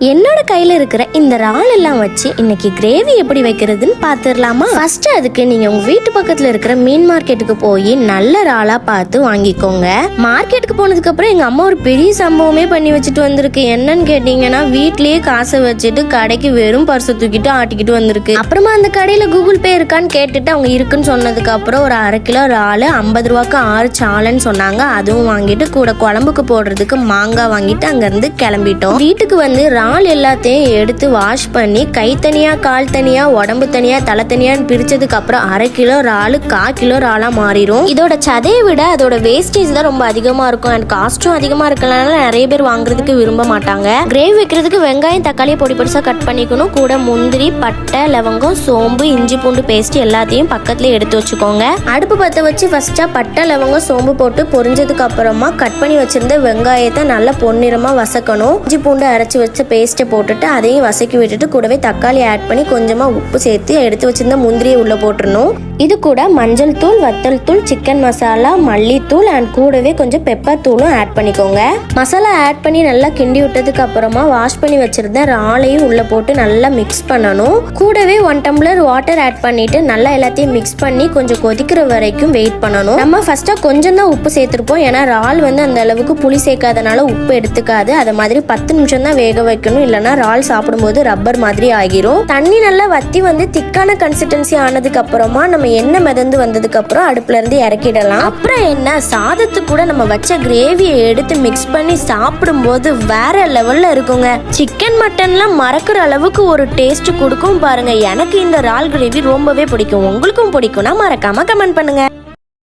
என்னோட கையில இருக்கிற இந்த இறால் எல்லாம் வச்சு இன்னைக்கு கிரேவி எப்படி வைக்கிறதுன்னு பாத்துடலாமா? ஃபர்ஸ்ட் அதுக்கு நீங்க உங்க வீட்டு பக்கத்துல இருக்கிற மீன் மார்க்கெட்டுக்கு போய் நல்ல இறாலா பார்த்து வாங்கிக்கோங்க. மார்க்கெட்டுக்கு போனதுக்கு அப்புறம் எங்க அம்மா ஒரு பெரிய சம்பவமே பண்ணி வச்சுட்டு வந்திருக்கு. என்னன்னு கேட்டீங்கன்னா, வீட்லயே காசை வச்சுட்டு கடைக்கு வெறும் பர்சை தூக்கிட்டு ஆட்டிக்கிட்டு வந்திருக்கு. அப்புறமா அந்த கடையில கூகுள் பே இருக்கான்னு கேட்டுட்டு அவங்க இருக்குன்னு சொன்னதுக்கு அப்புறம் ஒரு 1/2 கிலோ இறால் 50 ரூபாய்க்கு 6 சாலன்னு சொன்னாங்க. அதுவும் வாங்கிட்டு கூட குழம்புக்கு போடுறதுக்கு மாங்காய் வாங்கிட்டு அங்க இருந்து கிளம்பிட்டோம். வீட்டுக்கு வந்து இறால் எல்லாத்தையும் எடுத்து வாஷ் பண்ணி கை தனியா கால் தனியா உடம்பு தனியா தலை தனியான்னு பிரிச்சதுக்கு அப்புறம் 1/2 கிலோ இறால் 1/4 கிலோ இறாலா மாறிடும். இதோட சதையை விட அதோட வேஸ்டேஜ் தான் ரொம்ப அதிகமா இருக்கும். அண்ட் காஸ்டும் அதிகமா இருக்கனால நிறைய பேர் வாங்குறதுக்கு விரும்ப மாட்டாங்க. கிரேவி வைக்கிறதுக்கு வெங்காயம் தக்காளியை பொடி பொடிசா கட் பண்ணிக்கணும். கூட முந்திரி பட்டை லவங்கம் சோம்பு இஞ்சி பூண்டு பேஸ்ட் எல்லாத்தையும் பக்கத்துல எடுத்து வச்சுக்கோங்க. அடுப்பு பற்ற வச்சு ஃபர்ஸ்டா பட்டை லவங்கம் சோம்பு போட்டு பொரிஞ்சதுக்கு அப்புறமா கட் பண்ணி வச்சிருந்த வெங்காயத்தை நல்லா பொன்னிறமா வசக்கணும். இஞ்சி பூண்டு அரைச்சி வச்ச பேஸ்ட்டை போட்டுட்டு அதையும் வசக்கி விட்டுட்டு கூடவே தக்காளி ஆட் பண்ணி கொஞ்சமா உப்பு சேர்த்து எடுத்து வச்சிருந்த முந்திரியை உள்ள போட்டுடணும். இது கூட மஞ்சள் தூள் வத்தல் தூள் சிக்கன் மசாலா மல்லித்தூள் அண்ட் கூடவே கொஞ்சம் பெப்பர் தூளும் ஆட் பண்ணிக்கோங்க. மசாலா ஆட் பண்ணி நல்லா கிண்டி விட்டதுக்கு அப்புறமா வாஷ் பண்ணி வச்சிருந்த இறாலையும் உள்ள போட்டு நல்லா மிக்ஸ் பண்ணணும். கூடவே 1 டம்ளர் வாட்டர் ஆட் பண்ணிட்டு நல்லா எல்லாத்தையும் மிக்ஸ் பண்ணி கொஞ்சம் கொதிக்கிற வரைக்கும் வெயிட் பண்ணணும். நம்ம ஃபர்ஸ்டா கொஞ்சம் தான் உப்பு சேர்த்திருப்போம். ஏன்னா இறால் வந்து அந்த அளவுக்கு புளி சேர்க்காதனால உப்பு எடுத்துக்காது. அதை மாதிரி 10 நிமிஷம் தான் வேக வைக்கணும். இல்லைன்னா இறால் சாப்பிடும்போது ரப்பர் மாதிரி ஆகிரும். தண்ணி நல்லா வத்தி வந்து திக்கான கன்சிஸ்டன்சி ஆனதுக்கு அப்புறமா நம்ம எண்ணெய் மிதந்து வந்ததுக்கு அப்புறம் அடுப்புல இருந்து இறக்கிடலாம். அப்புறம் என்ன, சாதத்துக்கு கூட நம்ம வச்ச கிரேவியை எடுத்து மிக்ஸ் பண்ணி சாப்பிடும்போது வேற லெவல்ல இருக்குங்க. சிக்கன் மட்டன்லாம் மறக்கிற அளவுக்கு ஒரு டேஸ்ட் கொடுக்கும் பாருங்க. எனக்கு இந்த இறால் கிரேவி ரொம்பவே பிடிக்கும். உங்களுக்கும் பிடிக்கும்னா மறக்காம கமெண்ட் பண்ணுங்க.